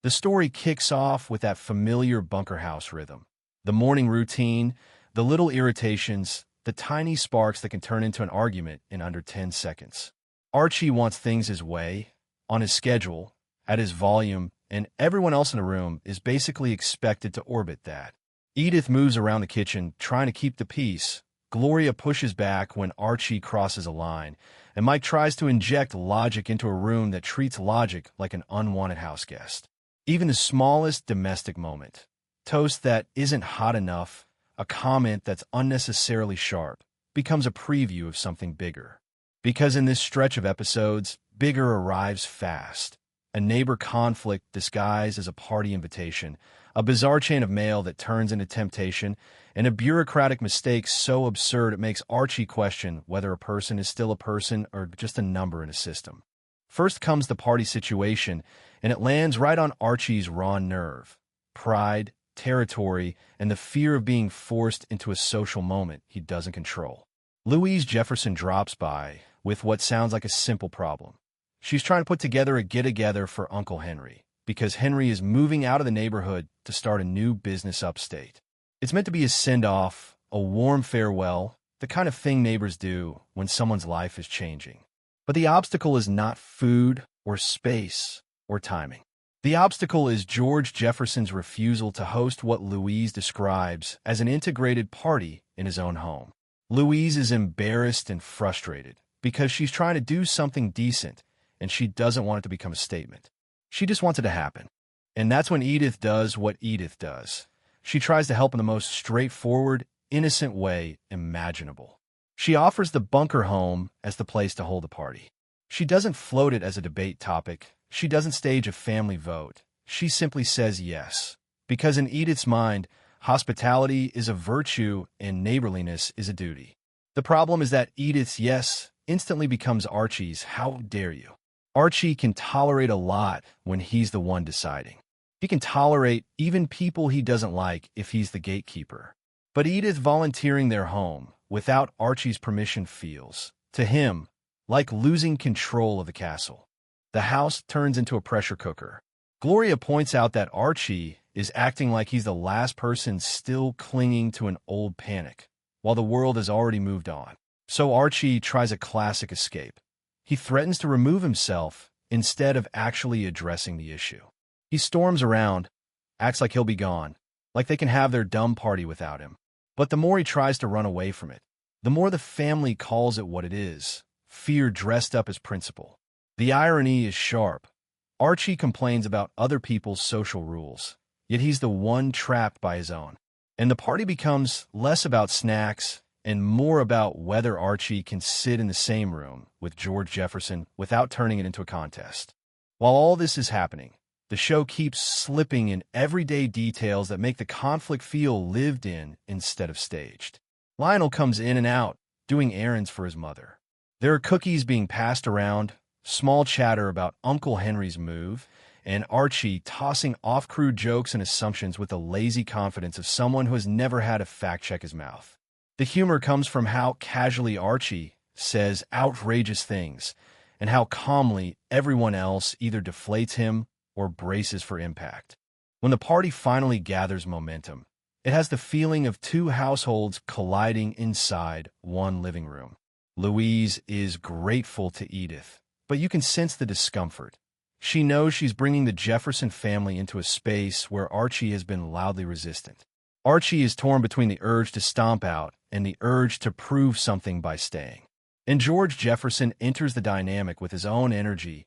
The story kicks off with that familiar bunker house rhythm. The morning routine, the little irritations, the tiny sparks that can turn into an argument in under 10 seconds. Archie wants things his way, on his schedule, at his volume, and everyone else in the room is basically expected to orbit that. Edith moves around the kitchen, trying to keep the peace. Gloria pushes back when Archie crosses a line, and Mike tries to inject logic into a room that treats logic like an unwanted house guest. Even the smallest domestic moment, toast that isn't hot enough, a comment that's unnecessarily sharp, becomes a preview of something bigger. Because in this stretch of episodes, bigger arrives fast. A neighbor conflict disguised as a party invitation, a bizarre chain of mail that turns into temptation, and a bureaucratic mistake so absurd it makes Archie question whether a person is still a person or just a number in a system. First comes the party situation, and it lands right on Archie's raw nerve. Pride, territory, and the fear of being forced into a social moment he doesn't control. Louise Jefferson drops by with what sounds like a simple problem. She's trying to put together a get-together for Uncle Henry, because Henry is moving out of the neighborhood to start a new business upstate. It's meant to be a send-off, a warm farewell, the kind of thing neighbors do when someone's life is changing. But the obstacle is not food or space or timing. The obstacle is George Jefferson's refusal to host what Louise describes as an integrated party in his own home. Louise is embarrassed and frustrated because she's trying to do something decent and she doesn't want it to become a statement. She just wants it to happen. And that's when Edith does what Edith does. She tries to help in the most straightforward, innocent way imaginable. She offers the bunker home as the place to hold a party. She doesn't float it as a debate topic. She doesn't stage a family vote. She simply says yes. Because in Edith's mind, hospitality is a virtue and neighborliness is a duty. The problem is that Edith's yes instantly becomes Archie's how dare you. Archie can tolerate a lot when he's the one deciding. He can tolerate even people he doesn't like if he's the gatekeeper. But Edith volunteering their home without Archie's permission feels, to him, like losing control of the castle. The house turns into a pressure cooker. Gloria points out that Archie is acting like he's the last person still clinging to an old panic, while the world has already moved on. So Archie tries a classic escape. He threatens to remove himself instead of actually addressing the issue. He storms around, acts like he'll be gone, like they can have their dumb party without him. But the more he tries to run away from it, the more the family calls it what it is, fear dressed up as principle. The irony is sharp. Archie complains about other people's social rules, yet he's the one trapped by his own. And the party becomes less about snacks and more about whether Archie can sit in the same room with George Jefferson without turning it into a contest. While all this is happening, the show keeps slipping in everyday details that make the conflict feel lived in instead of staged. Lionel comes in and out, doing errands for his mother. There are cookies being passed around, small chatter about Uncle Henry's move, and Archie tossing off-crude jokes and assumptions with the lazy confidence of someone who has never had to fact-check his mouth. The humor comes from how casually Archie says outrageous things, and how calmly everyone else either deflates him or braces for impact. When the party finally gathers momentum, it has the feeling of two households colliding inside one living room. Louise is grateful to Edith, but you can sense the discomfort. She knows she's bringing the Jefferson family into a space where Archie has been loudly resistant. Archie is torn between the urge to stomp out and the urge to prove something by staying. And George Jefferson enters the dynamic with his own energy,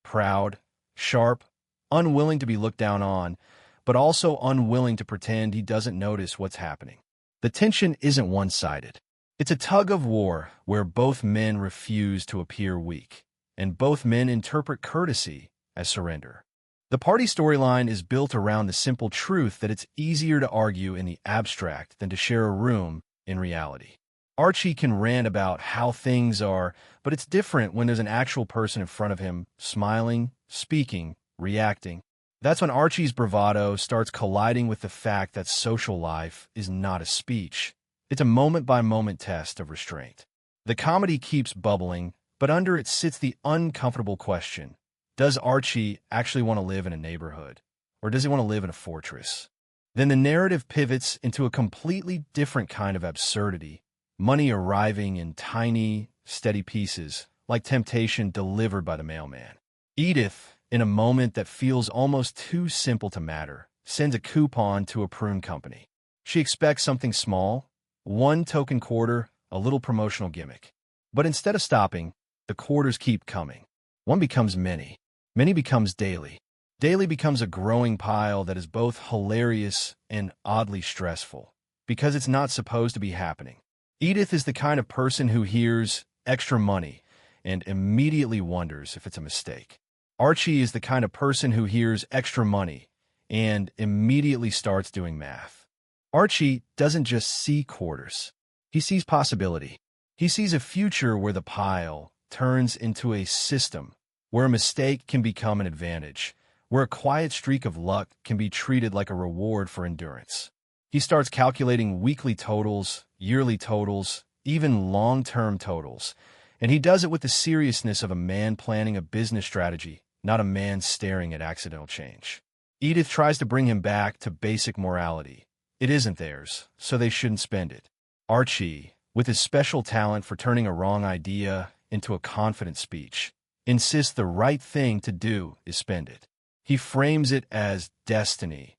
proud, sharp, unwilling to be looked down on, but also unwilling to pretend he doesn't notice what's happening. The tension isn't one-sided. It's a tug-of-war where both men refuse to appear weak, and both men interpret courtesy as surrender. The party storyline is built around the simple truth that it's easier to argue in the abstract than to share a room in reality. Archie can rant about how things are, but it's different when there's an actual person in front of him, smiling, speaking, reacting. That's when Archie's bravado starts colliding with the fact that social life is not a speech. It's a moment-by-moment test of restraint. The comedy keeps bubbling, but under it sits the uncomfortable question: does Archie actually want to live in a neighborhood or does he want to live in a fortress? Then the narrative pivots into a completely different kind of absurdity, money arriving in tiny, steady pieces, like temptation delivered by the mailman. Edith, in a moment that feels almost too simple to matter, sends a coupon to a prune company. She expects something small, one token quarter, a little promotional gimmick. But instead of stopping, the quarters keep coming. One becomes many. Many becomes daily. Daily becomes a growing pile that is both hilarious and oddly stressful, because it's not supposed to be happening. Edith is the kind of person who hears extra money and immediately wonders if it's a mistake. Archie is the kind of person who hears extra money and immediately starts doing math. Archie doesn't just see quarters. He sees possibility. He sees a future where the pile turns into a system, where a mistake can become an advantage, where a quiet streak of luck can be treated like a reward for endurance. He starts calculating weekly totals, yearly totals, even long-term totals, and he does it with the seriousness of a man planning a business strategy, not a man staring at accidental change. Edith tries to bring him back to basic morality. It isn't theirs, so they shouldn't spend it. Archie, with his special talent for turning a wrong idea into a confident speech, insists the right thing to do is spend it. He frames it as destiny,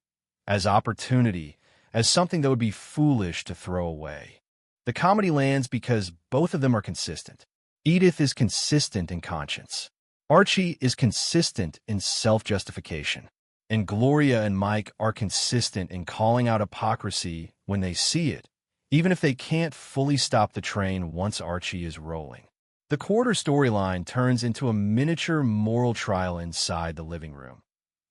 as opportunity, as something that would be foolish to throw away. The comedy lands because both of them are consistent. Edith is consistent in conscience. Archie is consistent in self-justification. And Gloria and Mike are consistent in calling out hypocrisy when they see it, even if they can't fully stop the train once Archie is rolling. The quarter storyline turns into a miniature moral trial inside the living room.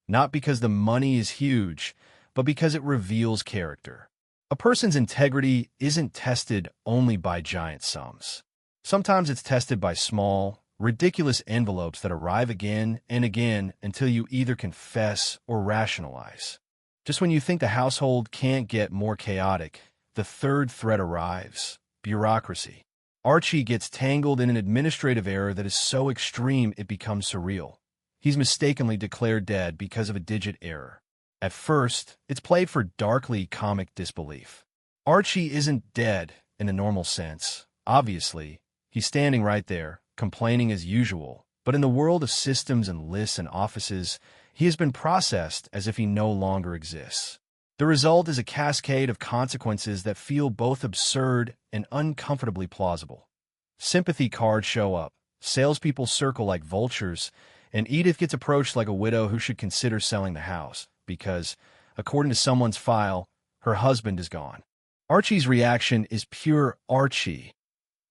Not because the money is huge, but because it reveals character. A person's integrity isn't tested only by giant sums. Sometimes it's tested by small, ridiculous envelopes that arrive again and again until you either confess or rationalize. Just when you think the household can't get more chaotic, the third threat arrives: bureaucracy. Archie gets tangled in an administrative error that is so extreme it becomes surreal. He's mistakenly declared dead because of a digit error. At first, it's played for darkly comic disbelief. Archie isn't dead in a normal sense. Obviously, he's standing right there, complaining as usual. But in the world of systems and lists and offices, he has been processed as if he no longer exists. The result is a cascade of consequences that feel both absurd and uncomfortably plausible. Sympathy cards show up, salespeople circle like vultures, and Edith gets approached like a widow who should consider selling the house, because, according to someone's file, her husband is gone. Archie's reaction is pure Archie,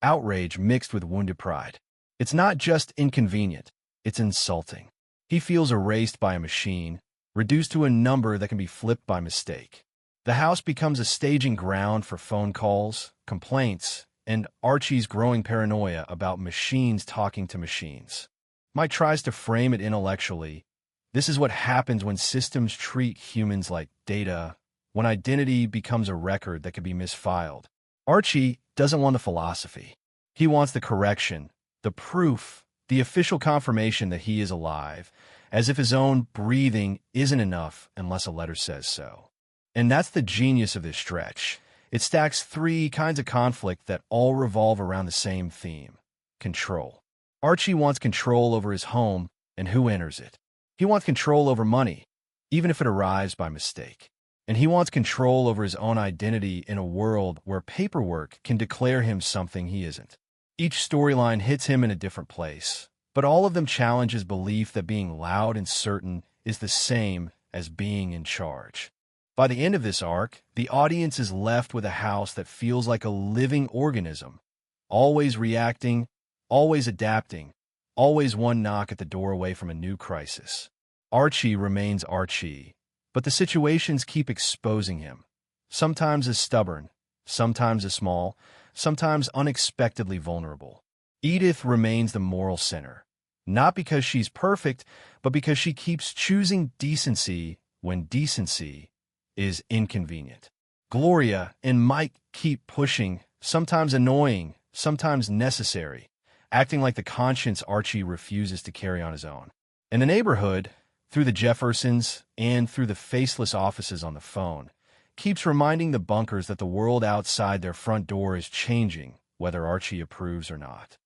outrage mixed with wounded pride. It's not just inconvenient, it's insulting. He feels erased by a machine, reduced to a number that can be flipped by mistake. The house becomes a staging ground for phone calls, complaints, and Archie's growing paranoia about machines talking to machines. Mike tries to frame it intellectually. This is what happens when systems treat humans like data, when identity becomes a record that can be misfiled. Archie doesn't want the philosophy. He wants the correction, the proof, the official confirmation that he is alive, as if his own breathing isn't enough unless a letter says so. And that's the genius of this stretch. It stacks three kinds of conflict that all revolve around the same theme: control. Archie wants control over his home and who enters it. He wants control over money, even if it arrives by mistake. And he wants control over his own identity in a world where paperwork can declare him something he isn't. Each storyline hits him in a different place, but all of them challenge his belief that being loud and certain is the same as being in charge. By the end of this arc, the audience is left with a house that feels like a living organism, always reacting, always adapting, always one knock at the door away from a new crisis. Archie remains Archie, but the situations keep exposing him, sometimes as stubborn, sometimes as small, sometimes unexpectedly vulnerable. Edith remains the moral center, not because she's perfect, but because she keeps choosing decency when decency is inconvenient. Gloria and Mike keep pushing, sometimes annoying, sometimes necessary, acting like the conscience Archie refuses to carry on his own. In the neighborhood, through the Jeffersons and through the faceless offices on the phone, keeps reminding the Bunkers that the world outside their front door is changing, whether Archie approves or not.